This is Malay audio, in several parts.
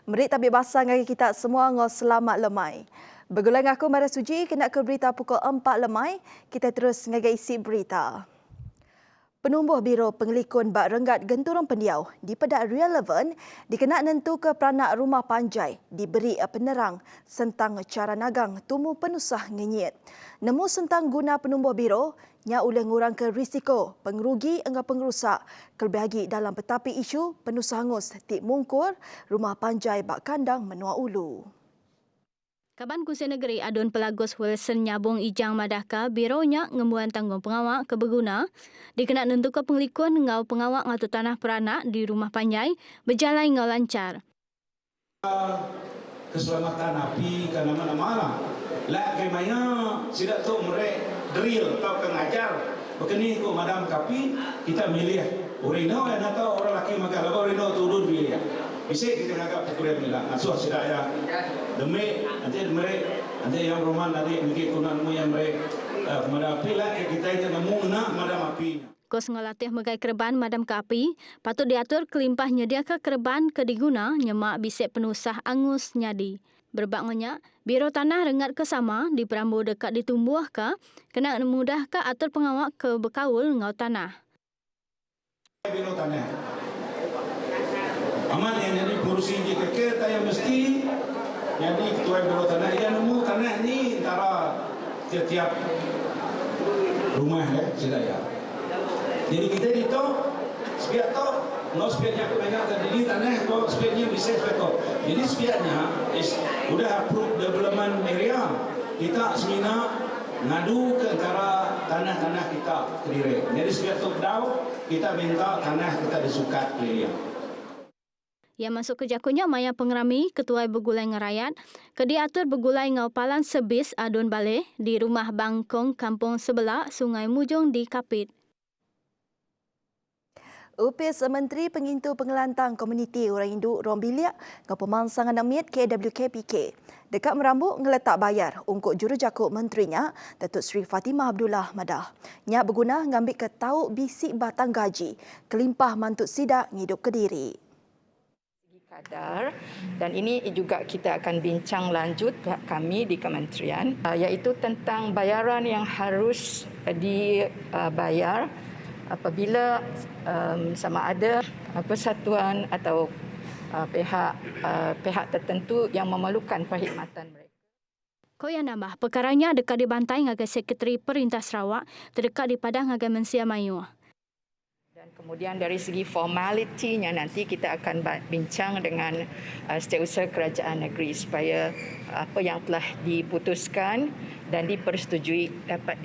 Merit tabik basah ngagi kita semua ngau selamat lemai. Bergulai ngaku Mara Suji kena ke berita pukul 4 lemai, kita terus ngagai isi berita. Penumbuh Biro Pengelikun Bak Renggat Genturong Pendiau di Pedak Relevan dikena nentu ke peranak rumah panjai diberi penerang sentang cara nagang tumu penusah ngenyit. Nemu sentang guna penumbuh biro nya oleh ngurang ke risiko pengerugi enggak pengerusak kelebih lagi dalam petapi isu penusah hangus tik mungkur rumah panjai Bak Kandang Menua Ulu. Kaban Kusin Negeri Adun Pelagos Wilson Nyabung Ijang Madaka bironya ngembuan tanggung pengawak ke berguna dikena nentu ke pengelikun ngau pengawak ngatu tanah peranak di rumah panjai berjalan ngau lancar. Keselamatan api ke mana-mana. Lah kemanya sidak tu merek drill atau pengajar. Begini ko madam kapi kita milih orino atau orang laki makan apa orino turun milih. Bisa kita agak pekuliah bilang asuh sidak ya. Demi nanti mereka nanti yang roman nanti mungkin kunanmu yang mereka madam api lah kita itu nemu nak madam api. Kos ngelatih megai kerban madam ke api, patut diatur kelimpah nyediaka kerban ke diguna nyemak bisik penusah angus nyadi. Berbaknya, Biro Tanah Rengat Kesama di Perambu dekat ditumbuh ke, kena mudah ke atur pengawak ke berkaul ngau tanah. Biro Tanah. Amat yang jadi pengurusi di kita yang mesti jadi ketua Biro Tanah yang nemu tanah ni antara tiap-tiap rumah sudah ya. Jadi kita itu sepiat tu, no sepiatnya aku banyak tadi tanah, no sepiatnya bisa sepiat tu. Jadi sepiatnya sudah approve development area. Kita semina ngadu ke antara tanah-tanah kita ke diri. Jadi sepiat tu dau kita minta tanah kita disukat area. Yang masuk ke jakunya Maya Pengerami, Ketua Begulai Ngerayat, ke diatur Begulai Ngaupalan Sebis Adun Baleh di rumah Bangkong Kampung Sebelah Sungai Mujung di Kapit. Upis Menteri Pengintu Pengelantang Komuniti Orang Induk Rombiliak ngau pemangsangan amit KWKPK. Dekat merambut ngeletak bayar untuk jurujakuk menterinya Datuk Seri Fatimah Abdullah Madah. Nyak berguna ngambil ke tahu bisik batang gaji kelimpah mantut sidak ngidup Kediri. Kadar dan ini juga kita akan bincang lanjut pihak kami di kementerian iaitu tentang bayaran yang harus dibayar apabila sama ada persatuan atau pihak tertentu yang memerlukan perkhidmatan mereka. Koya nambah perkaranya dekat dibantai ngagai Sekretari Perintah Sarawak terdekat di Padang ngagai Mensia Mayu. Dan kemudian dari segi formalitinya nanti kita akan bincang dengan setiausaha kerajaan negeri supaya apa yang telah diputuskan dan dipersetujui dapat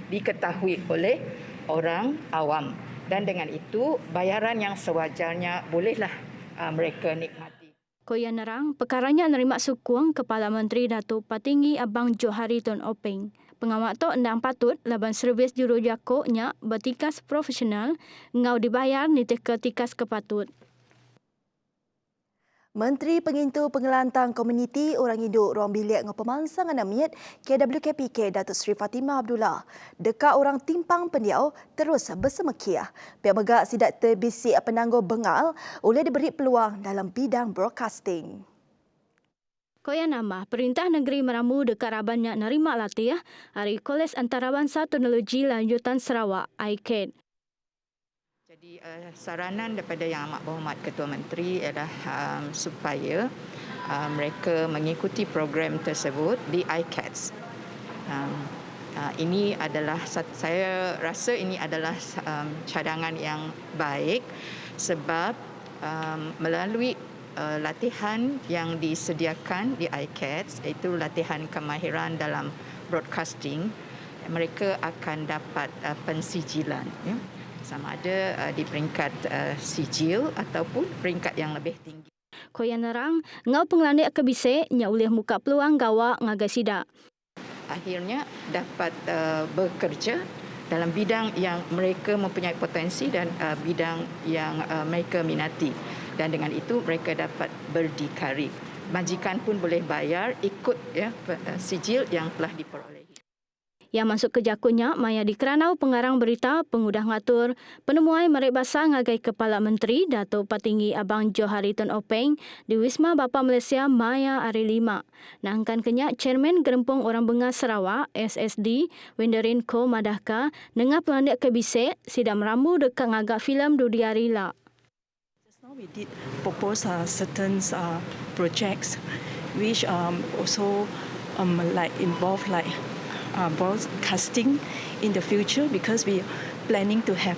diketahui oleh orang awam. Dan dengan itu bayaran yang sewajarnya bolehlah mereka nikmati. Koya nerang perkaranya nerima sukung Kepala Menteri Datuk Patinggi Abang Johari Tun Openg. Pengawak tu endang patut laban servis jurujakuknya bertikas profesional ngau dibayar nitih ke tikas kepatut. Menteri Pengintu Pengelantang Komuniti Orang Induk Rombiliak ngau pemangsangan amit KWKPK Datuk Seri Fatimah Abdullah dekat orang timpang pendiau terus bersemekiah. Pihak megak sidak terbisik penangguh bengal oleh diberi peluang dalam bidang broadcasting. Koya nambah, Perintah Negeri Meramu dekat Rabannya nerima latih hari Kolej Antarabangsa Teknologi Lanjutan Sarawak, ICAT. Jadi saranan daripada Yang Amat Berhormat Ketua Menteri adalah supaya mereka mengikuti program tersebut di ICATS. Ini adalah, saya rasa ini adalah cadangan yang baik sebab melalui latihan yang disediakan di ICATS iaitu latihan kemahiran dalam broadcasting, mereka akan dapat pensijilan ya, sama ada di peringkat sijil ataupun peringkat yang lebih tinggi. Koya nerang ngau penglandik ke bisik nya boleh muka peluang gawak ngagai sidak. Akhirnya dapat bekerja dalam bidang yang mereka mempunyai potensi dan bidang yang mereka minati. Dan dengan itu mereka dapat berdikari. Majikan pun boleh bayar ikut ya sijil yang telah diperolehi. Yang masuk ke jakunya, maya di keranau pengarang berita pengudah ngatur penemuai merek basah ngagai Kepala Menteri Datuk Patinggi Abang Johari Tun Openg di Wisma Bapa Malaysia Maya hari 5. Nangkan kenyak Chairman Gerempong Orang Bengas Sarawak SSD Wenderin Ko Madahka nengah pelandik ke bisik sidang meramu dekat ngagak filem Dudiari La. Just now we did propose certain projects which also involve broadcasting in the future, because we planning to have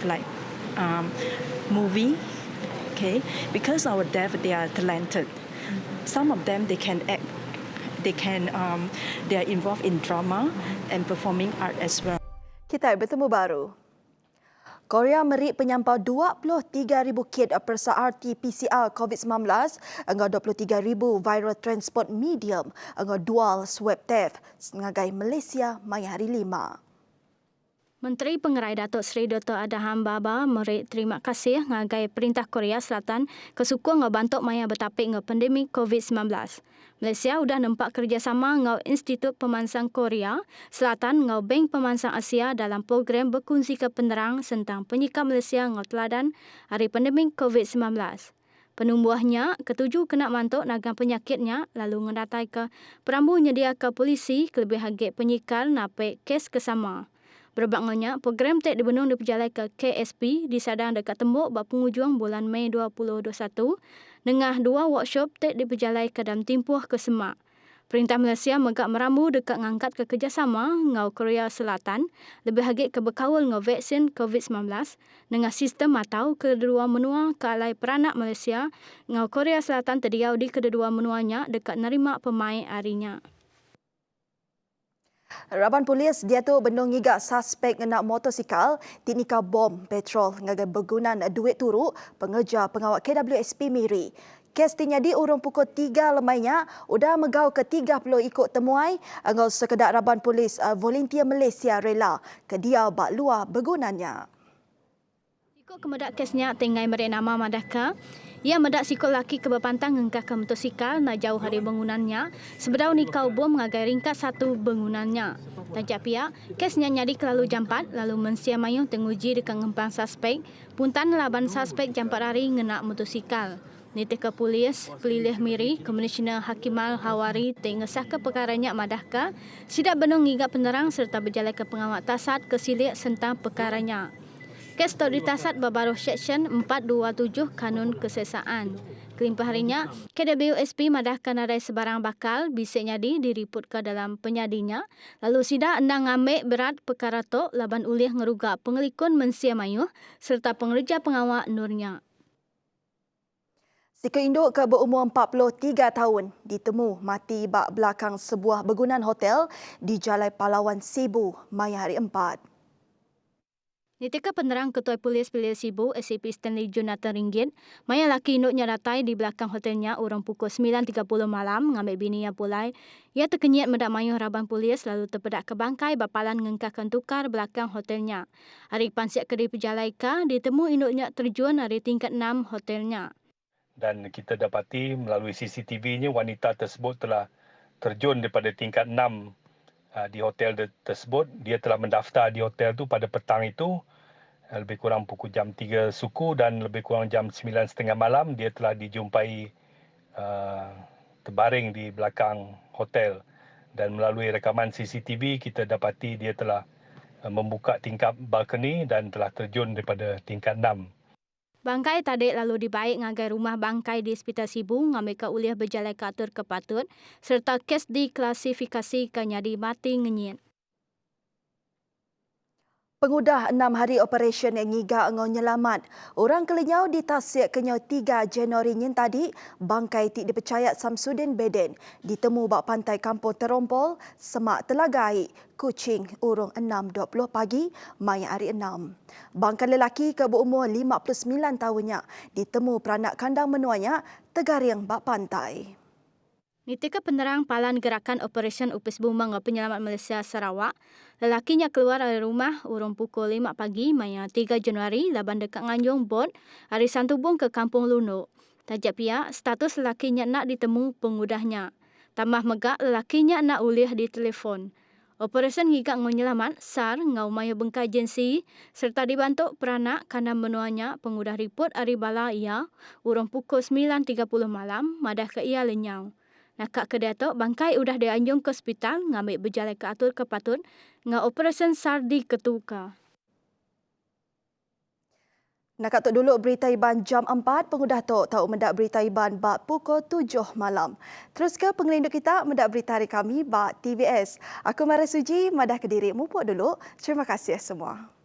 movie, okay? Because our deaf, they are talented. Some of them they can act, they are involved in drama and performing art as well. Kita bertemu baru. Korea merik penyampau 23,000 kit persa RT-PCR COVID-19 angau 23,000 viral transport medium angau dual swab test ngagai Malaysia mai hari 5. Menteri Pengerai Datuk Seri Dr. Adham Baba merik terima kasih ngagai Perintah Korea Selatan kesukua ngebantuk maya bertapik nge pandemik COVID-19. Malaysia sudah nampak kerjasama ngau Institut Pemansang Korea Selatan ngau Bank Pemansang Asia dalam program berkongsi ke penerang tentang penyikap Malaysia ngau teladan hari pandemik COVID-19. Penumbuhnya ketujuh kena mantuk nagang penyakitnya lalu ngedatai ke perambu nyedia ke polisi kelebih hagit penyikal napik kes kesama. Berbaknya, program tek dibenung diperjalai ke KSP disadang dekat tembok bak penghujung bulan Mei 2021 dengan 2 workshop tek diperjalai ke dalam timpuh ke Semak. Perintah Malaysia megak meramu dekat ngangkat ke kerjasama ngau Korea Selatan lebih hagit ke berkawal ngau vaksin COVID-19 dengan sistem atau kedua menua ke alai peranak Malaysia ngau Korea Selatan terdiau di kedua menuanya dekat nerima pemain harinya. Raban Polis dia tu benung ngigak suspek ngenak motosikal tiknika bom petrol ngagai bergunan duit turuk pengejar pengawal KWSP Miri. Kes tinyadi urung pukul 3 lemainya udah megau ke 30 ikut temuai angau sekedak Raban Polis volunteer Malaysia rela ke dia bak luar bergunanya. Ikut kemedak kesnya tinggai merik nama Madaka, ia medak sikul laki ke berpantang ngengkah ke motosikal nak jauh hari bangunannya sebedau nikau bom ngagai ringkat satu bangunannya. Tajak pihak, kesnya nyadi kelalu jampat lalu mensia mayung tenguji dekat ngempang suspek, puntan laban suspek jampat hari ngenak motosikal. Nitika Polis Pelilih Miri, Komisioner Hakimal Hawari tengesah ke perkaranya Madahka, sidak benung ngigap penerang serta berjalan ke pengawal tasat ke silik tentang perkaranya. Kes tu ditasat berbaruh Seksyen 427 Kanun Kesesaan. Kelimpah harinya, KWSP madahkan adai sebarang bakal bisik nyadi diriput ke dalam penyadinya, lalu sidak endang ambil berat perkara tu laban ulih ngerugak pengelikun mensia mayuh serta pengerja pengawal nurnya. Sika induk ke berumur 43 tahun ditemu mati bak belakang sebuah bangunan hotel di Jalan Palawan Sibu mai hari 4. Nitika penerang Ketua Polis Pelilih Sibu SCP Stanley Jonathan Ringgit, maya laki induknya datai di belakang hotelnya urang pukul 9.30 malam ngambil bini yang pulai. Ia terkenyit medak mayuh Raban Polis lalu terpedak ke bangkai bapalan ngengkahkan tukar belakang hotelnya. Hari pansiak kedai Pejalaika ditemu induknya terjun dari tingkat 6 hotelnya. Dan kita dapati melalui CCTV-nya wanita tersebut telah terjun daripada tingkat 6 di hotel tersebut. Dia telah mendaftar di hotel tu pada petang itu lebih kurang pukul jam 3 suku dan lebih kurang jam 9.30 malam dia telah dijumpai terbaring di belakang hotel. Dan melalui rekaman CCTV kita dapati dia telah membuka tingkap balkoni dan telah terjun daripada tingkat 6. Bangkai tadik lalu dibaik ngagai rumah bangkai di Hospital Sibu ngambil ke uliah berjalan ke atur ke patut serta kes diklasifikasi ke nyadi mati ngenyit. Pengudah 6 hari operasi yang ngiga ngau nyelamat. Orang kelinyau ditasik kenyau 3 Januari nyen tadi, bangkai tik dipercaya Samsudin Beden ditemu bak pantai Kampung Terompol, Semak Telagai, Kuching, urung 6.20 pagi, mai hari 6. Bangkai lelaki ke berumur 59 tahunnya ditemu peranak kandang menuanya tergaring bak pantai. Nitika penerang Palan Gerakan Operasi Upis Bumbang Penyelamat Malaysia Sarawak, lelakinya keluar dari rumah urung pukul 5 pagi maya 3 Januari laban dekat Nganjung Bot, hari Santubung ke Kampung Lunuk. Tajak pihak, status lelakinya nak ditemu pengudahnya. Tambah megak lelakinya nak ulih di telefon. Operasi ngigak menyelamat SAR ngau maya bengkai agensi serta dibantu peranak karena menuanya pengudah riput hari bala ia urung pukul 9.30 malam madah ke ia lenyau. Nakak ke datuk bangkai udah dianjung ke hospital ngambil berjalan ke atur ke patut ngau operasi SAR di ketuka. Nak tok dulu berita Iban jam 4, pengudah tok tahu mendak berita Iban bak pukul 7 malam. Terus ke pengelindu kita mendak berita hari kami bak TVS. Aku Mara Suji, madah Kediri. Mupuk dulu. Terima kasih semua.